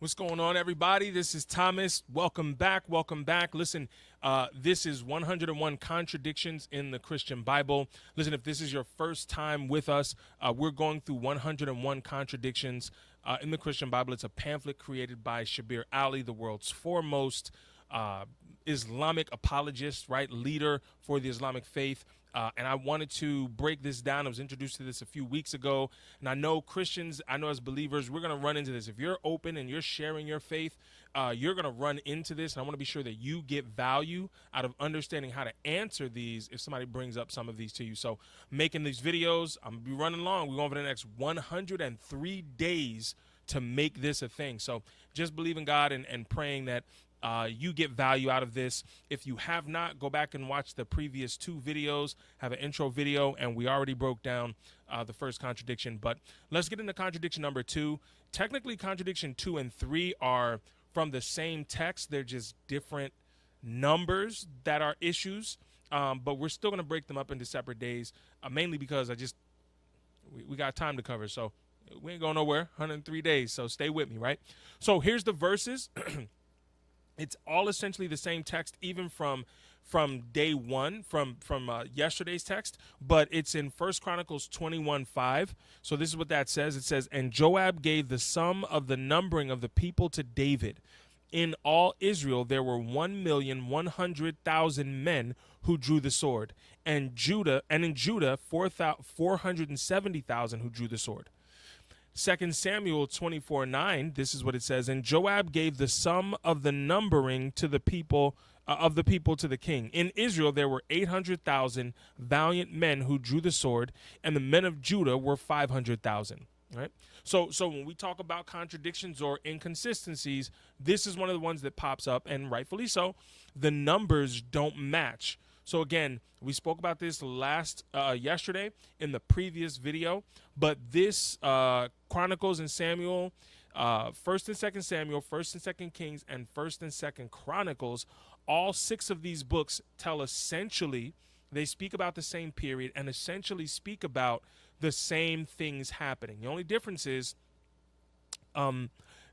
What's going on, everybody? This is Thomas. Welcome back. Welcome back. Listen, this is 101 Contradictions in the Christian Bible. Listen, if this is your first time with us, we're going through 101 Contradictions in the Christian Bible. It's a pamphlet created by Shabir Ali, the world's foremost Islamic apologist, right, leader for the Islamic faith. And I wanted to break this down. I was introduced to this a few weeks ago. And I know Christians, I know as believers, we're going to run into this. If you're open and you're sharing your faith, you're going to run into this. And I want to be sure that you get value out of understanding how to answer these if somebody brings up some of these to you. So making these videos, I'm going to be running long. We're going over the next 103 days to make this a thing. So just believe in God and praying that you get value out of this. If you have not, go back and watch the previous two videos, have an intro video, and we already broke down the first contradiction. But let's get into contradiction number 2. Technically, contradiction 2 and 3 are from the same text. They're just different numbers that are issues, but we're still going to break them up into separate days, mainly because we got time to cover. So we ain't going nowhere, 103 days, so stay with me, right? So here's the verses. It's all essentially the same text, even from day one, from yesterday's text, but it's in 1 Chronicles 21:5. So this is what that says. It says, "And Joab gave the sum of the numbering of the people to David. In all Israel there were 1,100,000 men who drew the sword, and in Judah 470,000 who drew the sword." 2 Samuel 24:9, this is what it says, "And Joab gave the sum of the numbering to the people to the king. In Israel there were 800,000 valiant men who drew the sword, and the men of Judah were 500,000." Right? So when we talk about contradictions or inconsistencies, this is one of the ones that pops up, and rightfully so. The numbers don't match. So again, we spoke about this yesterday in the previous video, but this Chronicles and Samuel, 1st and 2nd Samuel, 1st and 2nd Kings, and 1st and 2nd Chronicles, all 6 of these books tell essentially, they speak about the same period and essentially speak about the same things happening. The only difference is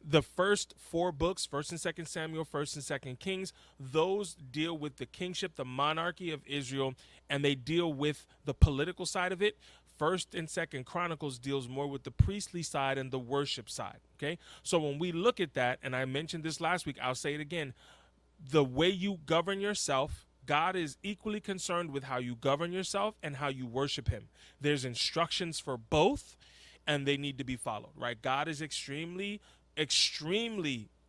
the first 4 books, 1st and 2nd Samuel, 1st and 2nd Kings, those deal with the kingship, the monarchy of Israel, and they deal with the political side of it. 1st and 2nd Chronicles deals more with the priestly side and the worship side, okay? So when we look at that, and I mentioned this last week, I'll say it again, the way you govern yourself, God is equally concerned with how you govern yourself and how you worship him. There's instructions for both, and they need to be followed, right? God is extremely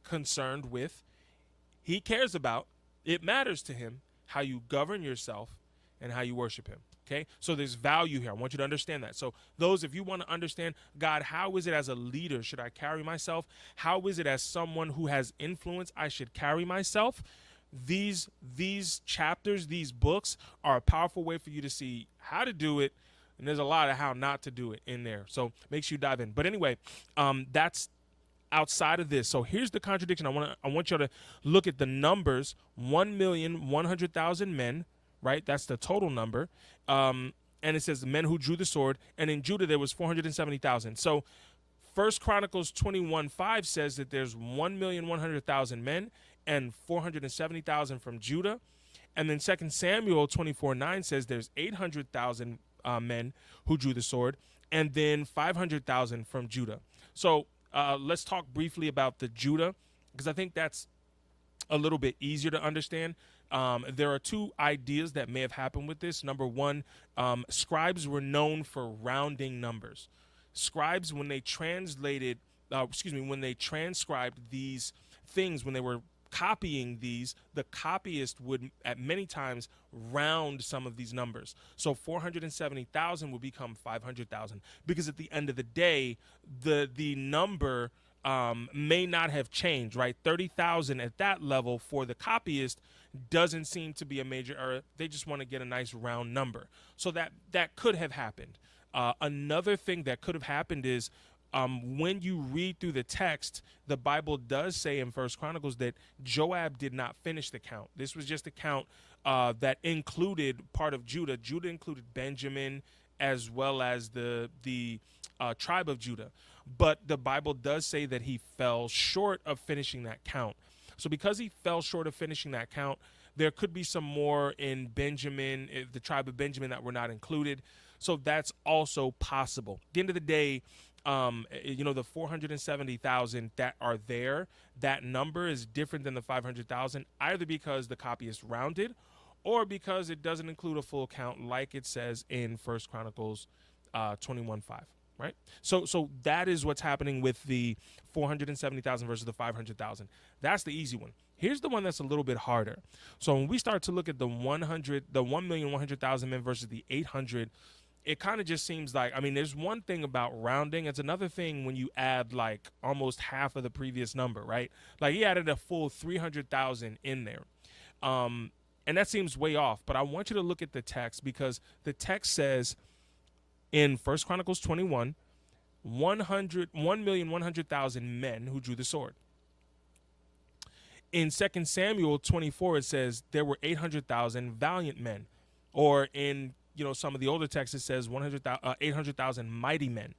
concerned with, he cares about, it matters to him how you govern yourself and how you worship him. Okay, so there's value here. I want you to understand that. So those, if you want to understand, God, how is it as a leader should I carry myself? How is it as someone who has influence I should carry myself? These chapters, these books are a powerful way for you to see how to do it, and there's a lot of how not to do it in there. So make sure you dive in. But anyway, that's outside of this. So here's the contradiction. I want you to look at the numbers: 1,100,000 men, right? That's the total number. And it says the men who drew the sword, and in Judah there was 470,000. So 1 Chronicles 21:5 says that there's 1,100,000 men and 470,000 from Judah. And then 2 Samuel 24:9 says there's 800,000 men who drew the sword, and then 500,000 from Judah. So let's talk briefly about the Judah, because I think that's a little bit easier to understand. There are 2 ideas that may have happened with this. Number one, scribes were known for rounding numbers. Scribes, when they transcribed these things, when they were copying these, the copyist would at many times round some of these numbers. So 470,000 would become 500,000, because at the end of the day, the number may not have changed, right? 30,000 at that level for the copyist doesn't seem to be a major error. They just want to get a nice round number. So that could have happened. Another thing that could have happened is when you read through the text, the Bible does say in 1 Chronicles that Joab did not finish the count. This was just a count that included part of Judah. Judah included Benjamin as well as the tribe of Judah. But the Bible does say that he fell short of finishing that count. So because he fell short of finishing that count, there could be some more in Benjamin, the tribe of Benjamin, that were not included. So that's also possible. At the end of the day, the 470,000 that are there, that number is different than the 500,000, either because the copy is rounded or because it doesn't include a full count like it says in First Chronicles 21:5. Right? So that is what's happening with the 470,000 versus the 500,000. That's the easy one. Here's the one that's a little bit harder. So when we start to look at the 1,100,000 men versus the 800, it kind of just seems like, I mean, there's one thing about rounding. It's another thing when you add like almost half of the previous number, right? Like he added a full 300,000 in there. And that seems way off. But I want you to look at the text, because the text says in 1 Chronicles 21, 1,100,000 men who drew the sword. In 2 Samuel 24, it says there were 800,000 valiant men. Or in some of the older texts, it says 800,000 mighty men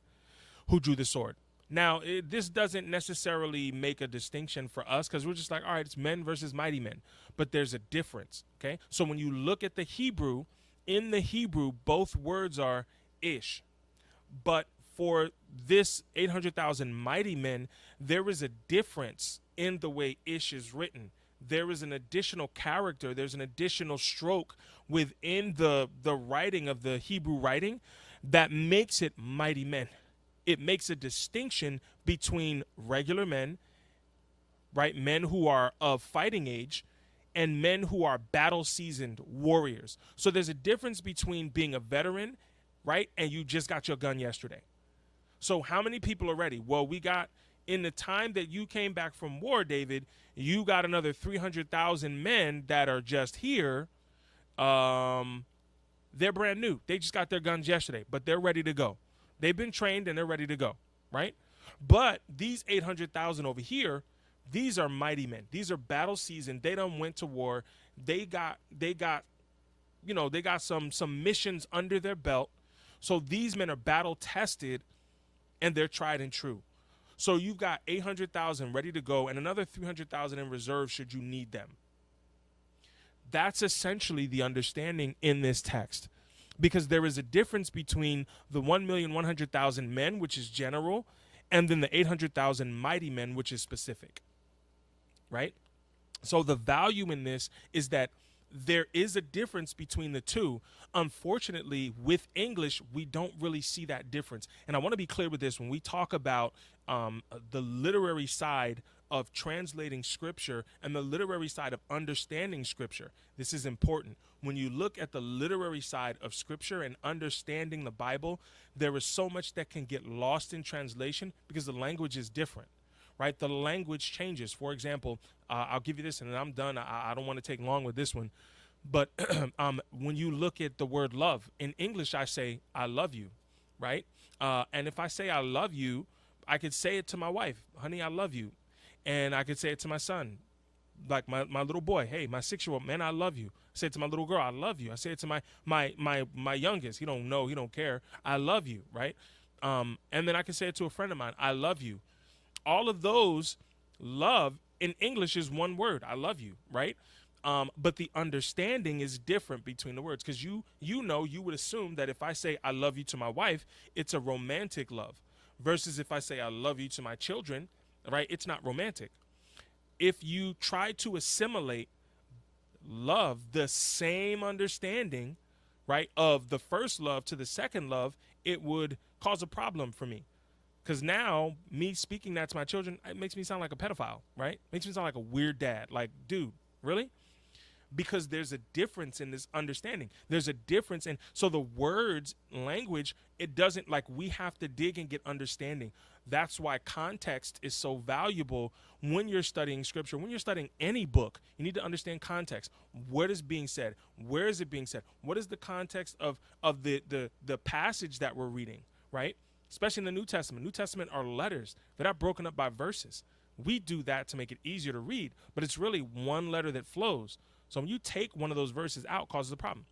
who drew the sword. Now, this doesn't necessarily make a distinction for us, because we're just like, all right, it's men versus mighty men. But there's a difference, okay? So when you look at the Hebrew, in the Hebrew, both words are ish. But for this 800,000 mighty men, there is a difference in the way ish is written. There is an additional character. There's an additional stroke within the writing of the Hebrew writing that makes it mighty men. It makes a distinction between regular men, right? Men who are of fighting age, and men who are battle-seasoned warriors. So there's a difference between being a veteran, right, and you just got your gun yesterday. So how many people are ready? Well, we got, in the time that you came back from war, David, you got another 300,000 men that are just here. They're brand new. They just got their guns yesterday, but they're ready to go. They've been trained and they're ready to go, right? But these 800,000 over here, these are mighty men. These are battle seasoned. They done went to war. They got some missions under their belt. So these men are battle tested and they're tried and true. So you've got 800,000 ready to go and another 300,000 in reserve should you need them. That's essentially the understanding in this text, because there is a difference between the 1,100,000 men, which is general, and then the 800,000 mighty men, which is specific, right? So the value in this is that there is a difference between the two. Unfortunately, with English, we don't really see that difference. And I want to be clear with this. When we talk about the literary side of translating Scripture and the literary side of understanding Scripture, this is important. When you look at the literary side of Scripture and understanding the Bible, there is so much that can get lost in translation because the language is different. Right? The language changes. For example, I'll give you this and then I'm done. I don't want to take long with this one. But when you look at the word love, in English, I say, I love you, right? And if I say I love you, I could say it to my wife, honey, I love you. And I could say it to my son, like my little boy, hey, my 6-year-old, man, I love you. I say it to my little girl, I love you. I say it to my youngest, he don't know, he don't care, I love you, right? And then I can say it to a friend of mine, I love you. All of those, love in English is one word, I love you, right? But the understanding is different between the words, because you would assume that if I say I love you to my wife, it's a romantic love, versus if I say I love you to my children, right, it's not romantic. If you try to assimilate love, the same understanding, right, of the first love to the second love, it would cause a problem for me. Because now, me speaking that to my children, it makes me sound like a pedophile, right? Makes me sound like a weird dad. Like, dude, really? Because there's a difference in this understanding. There's a difference in, so the words, language, it doesn't, like, we have to dig and get understanding. That's why context is so valuable when you're studying Scripture. When you're studying any book, you need to understand context. What is being said? Where is it being said? What is the context of the passage that we're reading, right? Especially in the New Testament. New Testament are letters that are broken up by verses. We do that to make it easier to read, but it's really one letter that flows. So when you take one of those verses out, it causes a problem.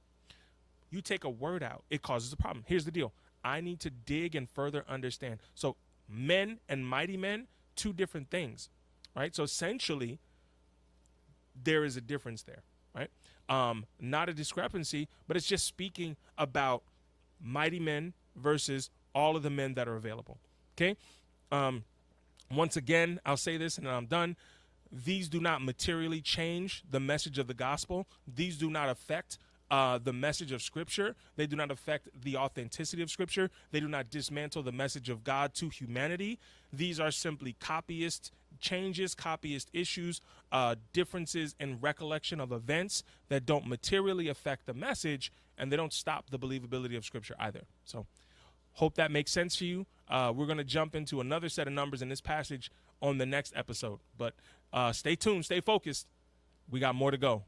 You take a word out, it causes a problem. Here's the deal. I need to dig and further understand. So Men and mighty men, two different things, right? So essentially, there is a difference there, right? Not a discrepancy, but it's just speaking about mighty men versus all of the men that are available. Okay. Once again, I'll say this and then I'm done. These do not materially change the message of the gospel. These do not affect the message of Scripture. They do not affect the authenticity of Scripture. They do not dismantle the message of God to humanity. These are simply copyist changes, copyist issues, differences in recollection of events that don't materially affect the message, and they don't stop the believability of Scripture either. So hope that makes sense to you. We're going to jump into another set of numbers in this passage on the next episode. But stay tuned, stay focused. We got more to go.